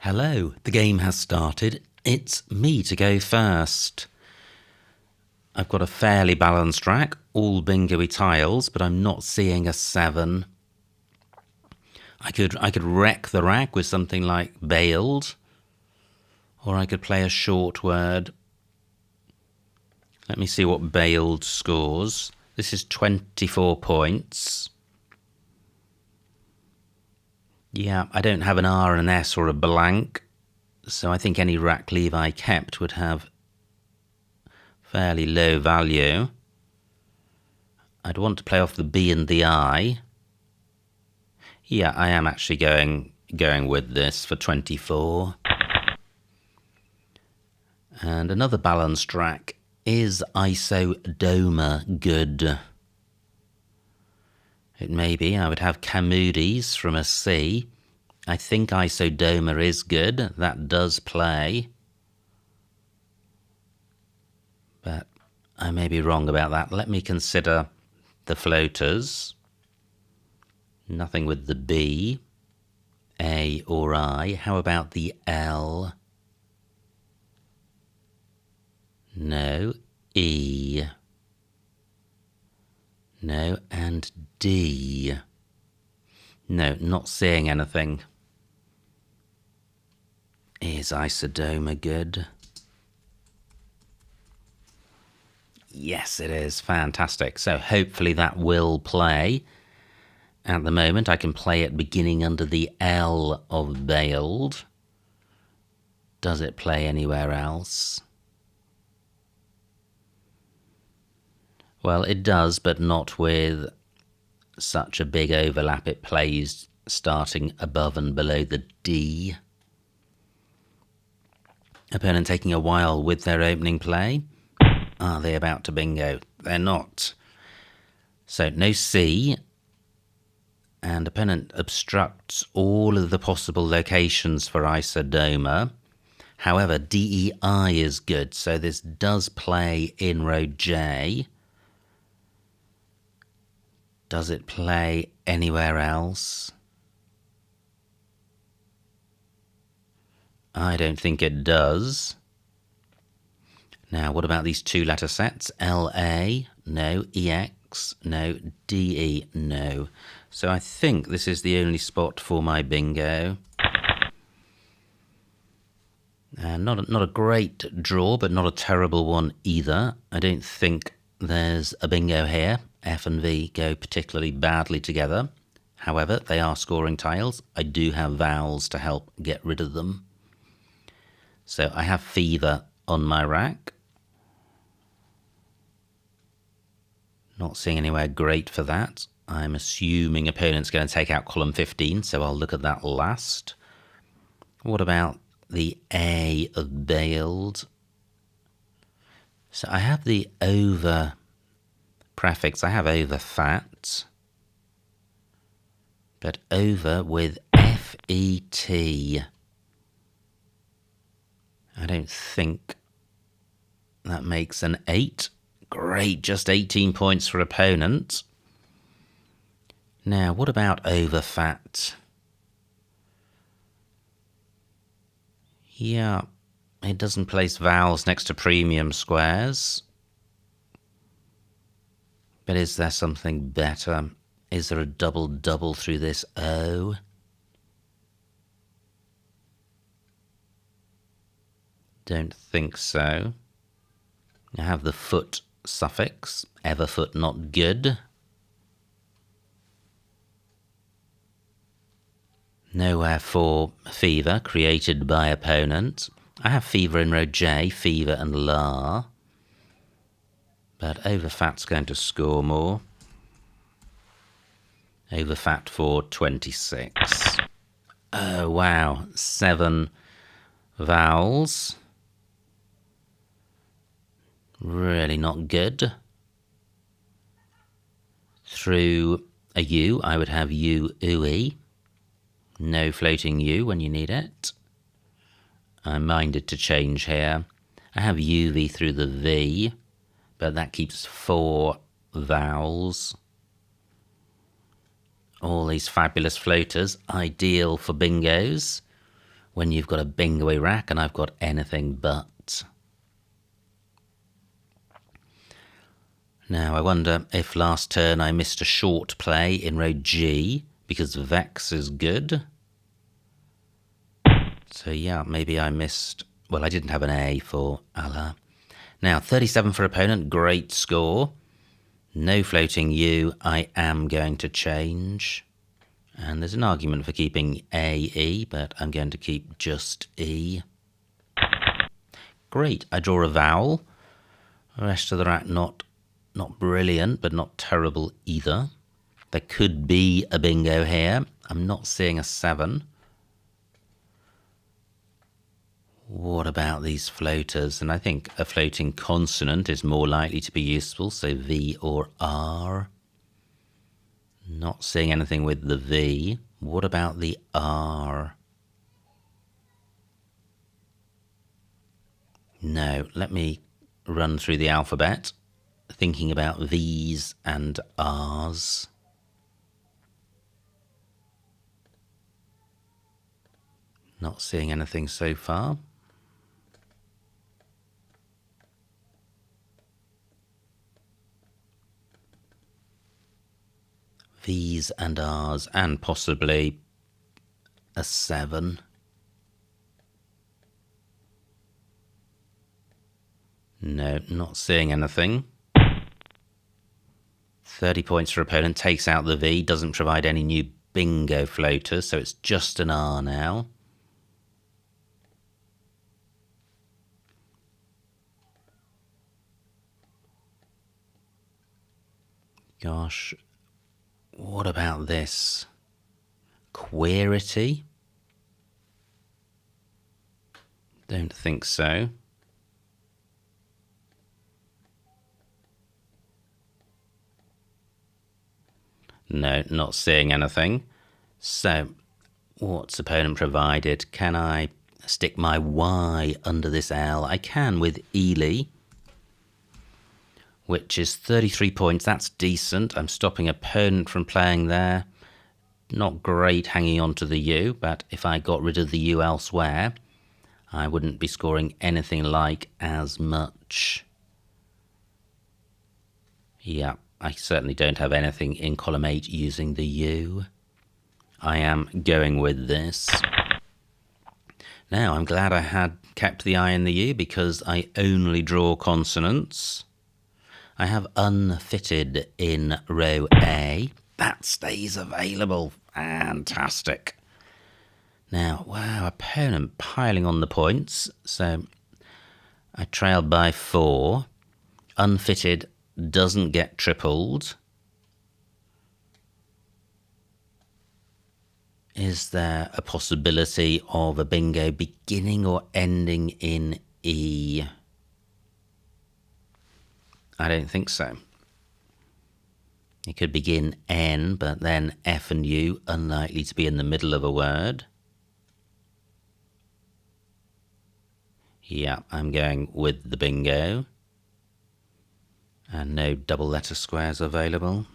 Hello, the game has started. It's me to go first. I've got a fairly balanced rack, all bingo-y tiles, but I'm not seeing a 7. I could wreck the rack with something like bailed, or I could play a short word. Let me see what bailed scores. This is 24 points. Yeah, I don't have an R, an S, or a blank, so I think any rack leave I kept would have fairly low value. I'd want to play off the B and the I. Yeah, I am actually going with this for 24. And another balanced rack. Is Isodoma good? It may be. I would have Camoodys from a C. I think Isodoma is good. That does play. But I may be wrong about that. Let me consider the floaters. Nothing with the B, A or I. How about the L? No. E. No. And D. No, not seeing anything. Is Isodoma good? Yes, it is. Fantastic. So hopefully that will play. At the moment, I can play it beginning under the L of bailed. Does it play anywhere else? Well, it does, but not with such a big overlap. It plays starting above and below the D. Opponent taking a while with their opening play. Are they about to bingo? They're not. So no C. And opponent obstructs all of the possible locations for Isodoma. However, DEI is good, so this does play in row J. Does it play anywhere else? I don't think it does. Now, what about these two letter sets? LA, no. EX, no. DE, no. So I think this is the only spot for my bingo. Not a great draw, but not a terrible one either. I don't think there's a bingo here. F and V go particularly badly together. However, they are scoring tiles. I do have vowels to help get rid of them. So I have fever on my rack. Not seeing anywhere great for that. I'm assuming opponent's going to take out column 15, so I'll look at that last. What about the A of bailed? So I have the over prefix. I have over fat. But over with FET. I don't think that makes an 8. Great, just 18 points for opponent. Now, what about over fat? Yeah, it doesn't place vowels next to premium squares. But is there something better? Is there a double through this O? Don't think so. I have the foot suffix. Everfoot not good. Nowhere for fever, created by opponent. I have fever in row J, fever and la. But overfat's going to score more. Overfat for 26. Oh, wow. 7 vowels. Really not good. Through a U, I would have U, ooey. No floating U when you need it. I'm minded to change here. I have UV through the V, but that keeps 4 vowels. All these fabulous floaters, ideal for bingos. when you've got a bingo rack and I've got anything but. Now, I wonder if last turn I missed a short play in row G because Vex is good. So yeah, maybe I missed... Well, I didn't have an A for Allah. Now, 37 for opponent, great score. No floating U, I am going to change. And there's an argument for keeping AE, but I'm going to keep just E. Great, I draw a vowel. The rest of the rack not brilliant, but not terrible either. There could be a bingo here. I'm not seeing a 7. What about these floaters? And I think a floating consonant is more likely to be useful, so V or R. Not seeing anything with the V. What about the R? No, let me run through the alphabet, thinking about V's and R's. Not seeing anything so far. V's and R's, and possibly a 7. No, not seeing anything. 30 points for opponent, takes out the V, doesn't provide any new bingo floaters, so it's just an R now. Gosh, what about this? Queerity? Don't think so. No, not seeing anything. So, what's opponent provided? Can I stick my Y under this L? I can with Ely, which is 33 points. That's decent. I'm stopping opponent from playing there. Not great hanging on to the U, but if I got rid of the U elsewhere, I wouldn't be scoring anything like as much. Yeah, I certainly don't have anything in column 8 using the U. I am going with this. Now, I'm glad I had kept the I and the U because I only draw consonants. I have unfitted in row A. That stays available. Fantastic. Now, wow, opponent piling on the points. So I trailed by 4. Unfitted doesn't get tripled. Is there a possibility of a bingo beginning or ending in E? I don't think so. It could begin N, but then F and U, unlikely to be in the middle of a word. Yeah, I'm going with the bingo. And no double letter squares available.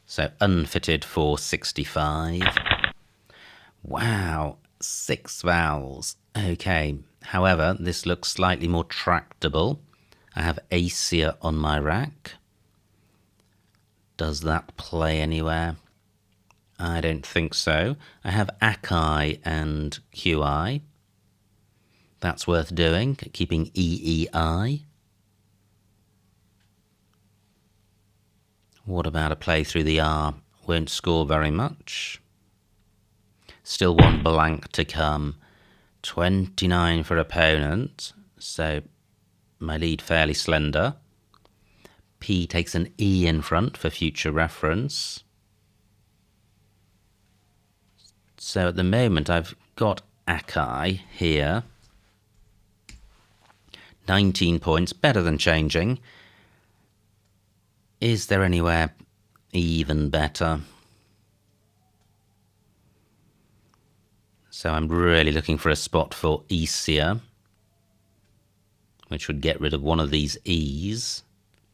So unfitted for 65. Wow, 6 vowels. Okay, however, this looks slightly more tractable. I have Acia on my rack. Does that play anywhere? I don't think so. I have Akai and QI. That's worth doing, keeping EEI. What about a play through the R? Won't score very much. Still one blank to come. 29 for opponent, so my lead fairly slender. P takes an E in front for future reference. So at the moment I've got Akai here. 19 points, better than changing. Is there anywhere even better? So I'm really looking for a spot for Esia, which would get rid of one of these E's,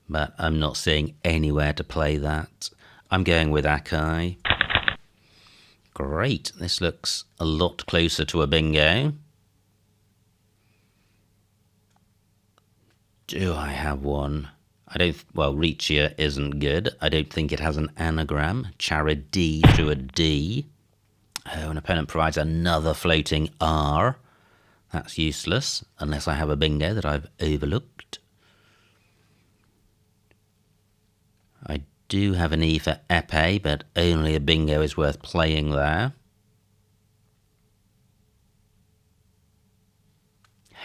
but I'm not seeing anywhere to play that. I'm going with Akai. Great, this looks a lot closer to a bingo. Do I have one? Well, Riccia isn't good. I don't think it has an anagram. Charity through a D. Oh, an opponent provides another floating R. That's useless, unless I have a bingo that I've overlooked. I do have an E for épée, but only a bingo is worth playing there.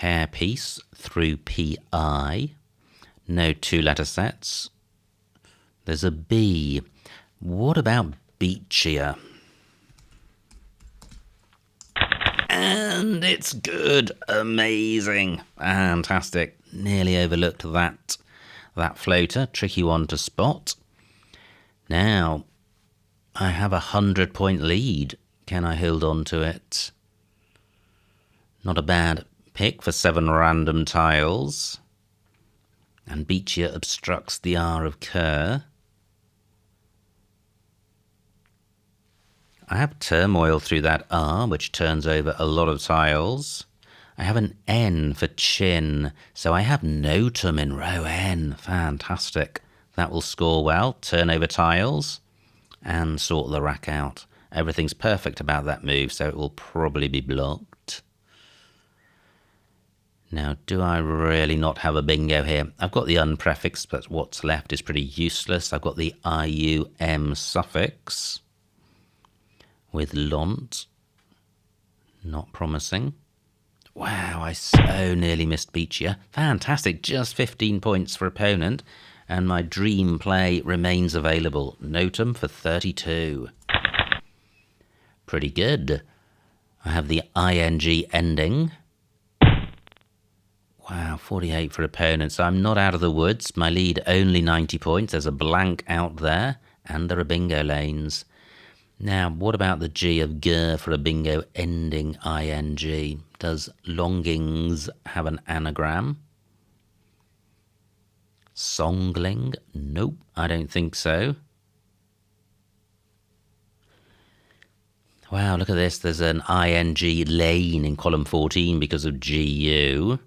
Hairpiece through PI. No two-letter sets. There's a B. What about Beachia? And it's good. Amazing. Fantastic. Nearly overlooked that floater. Tricky one to spot. Now, I have a 100-point lead. Can I hold on to it? Not a bad pick for 7 random tiles. And Beachia obstructs the R of Kerr. I have turmoil through that R, which turns over a lot of tiles. I have an N for chin, so I have Notum in row N. Fantastic. That will score well, turn over tiles, and sort the rack out. Everything's perfect about that move, so it will probably be blocked. Now, do I really not have a bingo here? I've got the unprefix, but what's left is pretty useless. I've got the IUM suffix with lont. Not promising. Wow, I so nearly missed Beachia. Fantastic, just 15 points for opponent, and my dream play remains available. Notum for 32. Pretty good. I have the ing ending. Wow, 48 for opponent, so I'm not out of the woods. My lead only 90 points. There's a blank out there, and there are bingo lanes. Now, what about the G of Ger for a bingo ending ing? Does Longings have an anagram? Songling? Nope, I don't think so. Wow, look at this. There's an ing lane in column 14 because of GU.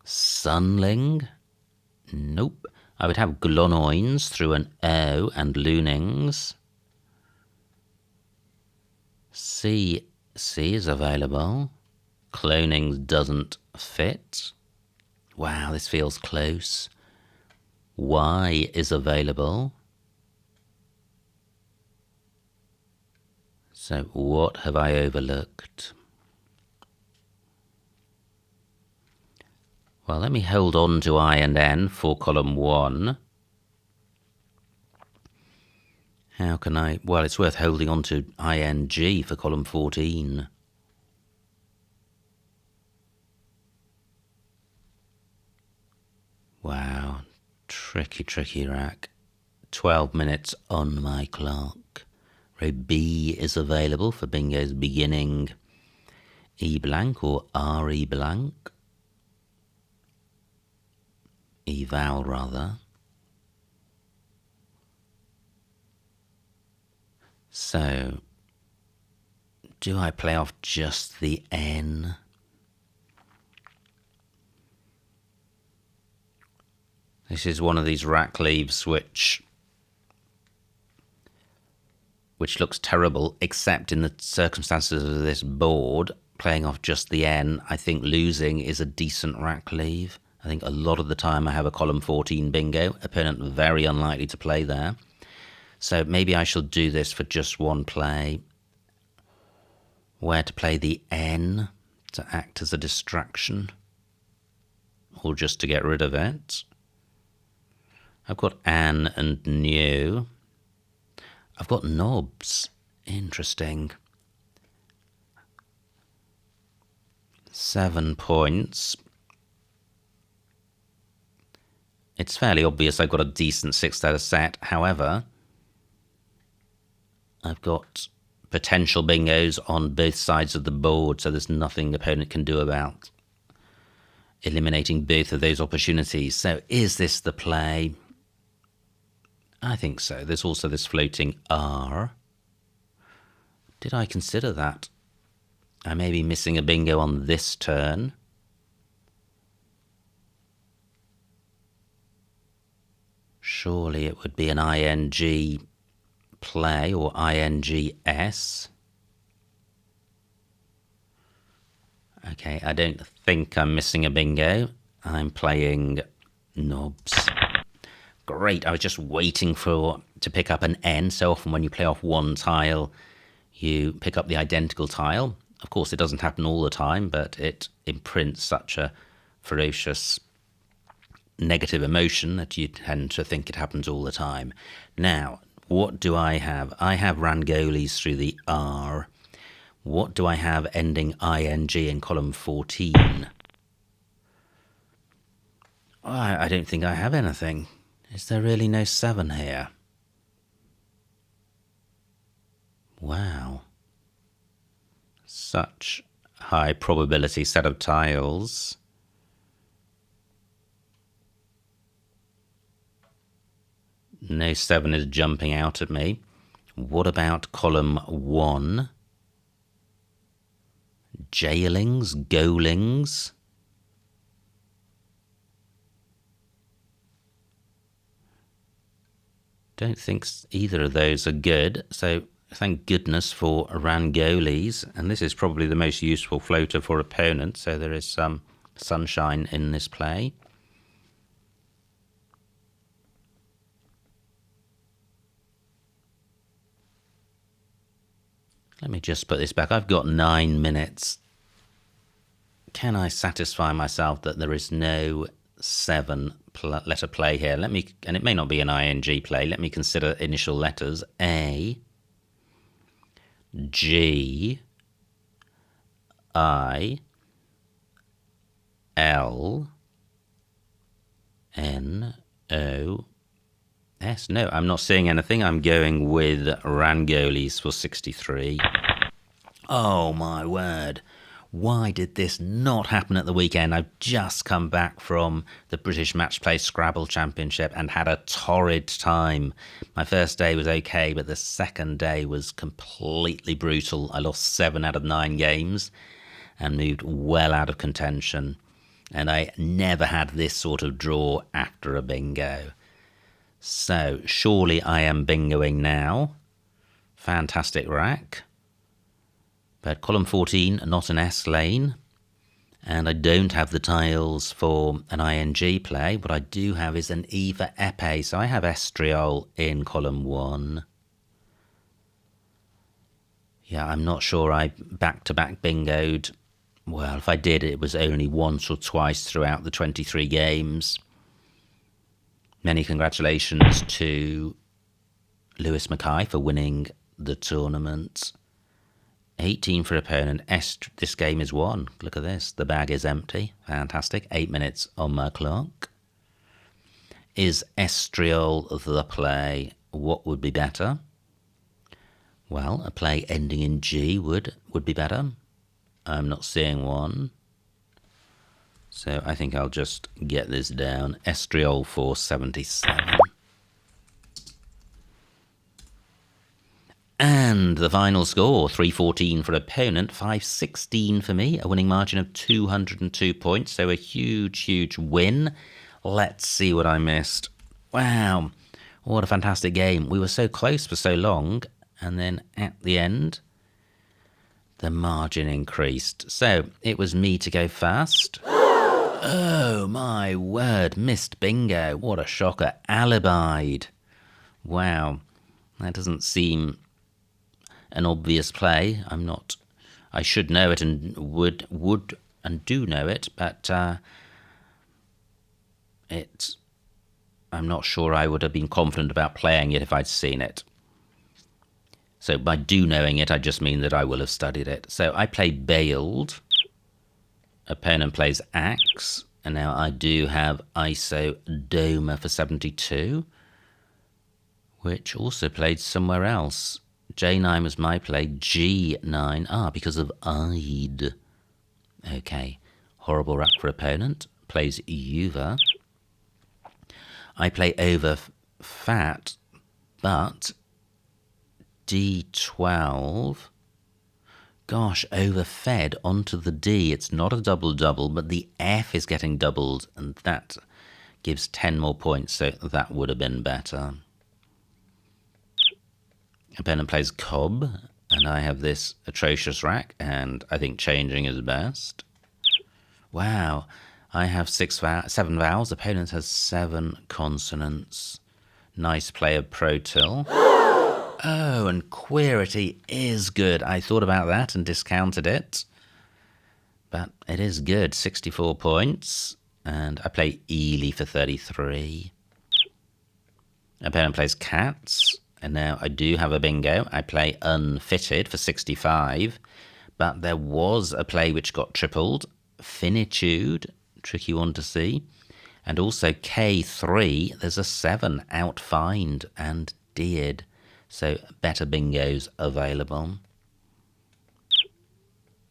Sunling? Nope. I would have Glonoins through an O and Lunings. C is available. Clonings doesn't fit. Wow, this feels close. Y is available. So what have I overlooked? Well, let me hold on to I and N for column 1. How can I... Well, it's worth holding on to ing for column 14. Wow, tricky rack. 12 minutes on my clock. Row B is available for bingos beginning E blank or RE blank. E vowel rather. So, do I play off just the N? This is one of these rack leaves which looks terrible, except in the circumstances of this board. Playing off just the N, I think losing is a decent rack leave. I think a lot of the time I have a column 14 bingo. Opponent very unlikely to play there. So maybe I shall do this for just one play. Where to play the N to act as a distraction. Or just to get rid of it. I've got An and New. I've got knobs. Interesting. 7 points. It's fairly obvious I've got a decent 6-letter set. However, I've got potential bingos on both sides of the board, so there's nothing the opponent can do about eliminating both of those opportunities. So is this the play? I think so. There's also this floating R. Did I consider that? I may be missing a bingo on this turn. Surely it would be an ing play or ings. Okay, I don't think I'm missing a bingo. I'm playing knobs. Great, I was just waiting to pick up an N. So often when you play off one tile, you pick up the identical tile. Of course, it doesn't happen all the time, but it imprints such a ferocious negative emotion that you tend to think it happens all the time. Now, what do I have? I have Rangolis through the R. What do I have ending ing in column 14? I don't think I have anything. Is there really no 7 here? Wow. Such high probability set of tiles. No 7 is jumping out at me. What about column 1? Jailings, goalings. Don't think either of those are good, so thank goodness for Rangolis, and this is probably the most useful floater for opponents, so there is some sunshine in this play. Let me just put this back. I've got 9 minutes. Can I satisfy myself that there is no 7 letter play here? And it may not be an ing play. Let me consider initial letters. A, G, I, L, N, O, S. No, I'm not seeing anything. I'm going with Rangolis for 63. Oh my word. Why did this not happen at the weekend? I've just come back from the British Match Play Scrabble Championship and had a torrid time. My first day was okay, but the second day was completely brutal. I lost 7 out of 9 games and moved well out of contention. And I never had this sort of draw after a bingo. So surely I am bingoing now. Fantastic rack. But column 14, not an S lane. And I don't have the tiles for an ing play. What I do have is an E for epee. So I have estriol in column 1. Yeah, I'm not sure I back-to-back bingoed. Well, if I did, it was only once or twice throughout the 23 games. Many congratulations to Lewis Mackay for winning the tournament. 18 for opponent. This game is won. Look at this. The bag is empty. Fantastic. 8 minutes on my clock. Is estriol the play? What would be better? Well, a play ending in G would be better. I'm not seeing one. So I think I'll just get this down. Estriol for 77. And the final score, 314 for opponent, 516 for me, a winning margin of 202 points, so a huge, huge win. Let's see what I missed. Wow, what a fantastic game. We were so close for so long, and then at the end, the margin increased. So it was me to go first. Oh my word, missed bingo. What a shocker. Alibied. Wow, that doesn't seem an obvious play. I should know it and would and do know it, but I'm not sure I would have been confident about playing it if I'd seen it. So by do knowing it, I just mean that I will have studied it. So I play bailed. Opponent plays axe, and now I do have ISO Doma for 72, which also played somewhere else. J9 was my play, G9, because of I'd. Okay, horrible rack for opponent, plays Uva. I play over fat, but D12 gosh, overfed onto the D. It's not a double-double, but the F is getting doubled, and that gives 10 more points, so that would have been better. Opponent plays Cobb, and I have this atrocious rack, and I think changing is best. Wow, I have 7 vowels. Opponent has 7 consonants. Nice play of Pro Till. Oh, and Queerity is good. I thought about that and discounted it. But it is good, 64 points. And I play Ely for 33. Opponent plays Cats. And now I do have a bingo. I play Unfitted for 65. But there was a play which got tripled. Finitude, tricky one to see. And also K3, there's a 7, Outfined and Deared. So better bingos available.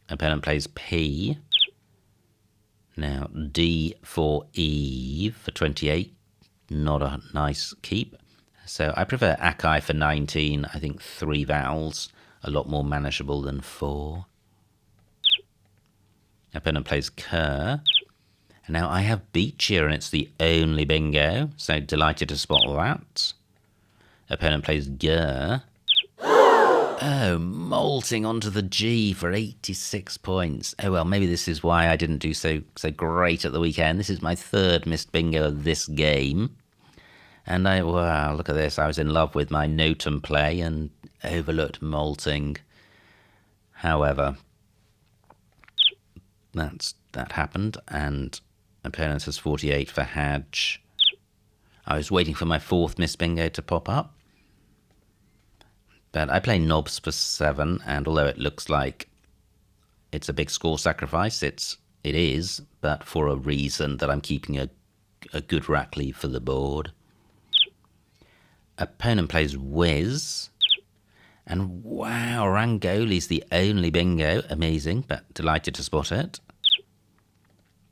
Opponent plays P. Now D for Eve for 28. Not a nice keep. So I prefer Akai for 19. I think 3 vowels, a lot more manageable than 4. Opponent plays Kerr. And now I have Beach here, and it's the only bingo. So delighted to spot that. Opponent plays Gur. Oh, molting onto the G for 86 points. Oh well, maybe this is why I didn't do so great at the weekend. This is my 3rd missed bingo of this game. And wow, look at this. I was in love with my Notum play and overlooked molting. However, that happened, and opponent has 48 for Hadge. I was waiting for my 4th missed bingo to pop up. But I play Knobs for 7, and although it looks like it's a big score sacrifice, it is, but for a reason that I'm keeping a good rack lead for the board. Opponent plays Whiz, and wow, Rangoli's the only bingo. Amazing, but delighted to spot it.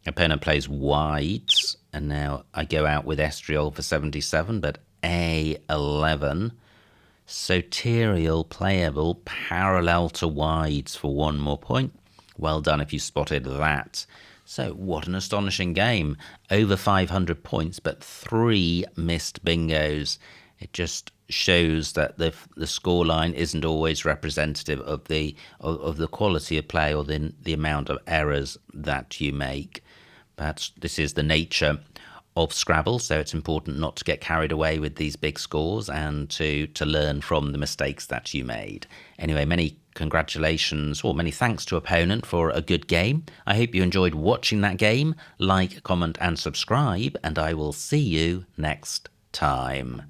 Opponent plays Wides, and now I go out with Estriol for 77, but A11. Soterial, playable, parallel to Wides for 1 more point. Well done if you spotted that. So what an astonishing game. Over 500 points, but 3 missed bingos. It just shows that the scoreline isn't always representative of the quality of play or the amount of errors that you make. But this is the nature of Scrabble, so it's important not to get carried away with these big scores and to learn from the mistakes that you made. Anyway, many congratulations, or many thanks to opponent for a good game. I hope you enjoyed watching that game. Like, comment and subscribe, and I will see you next time.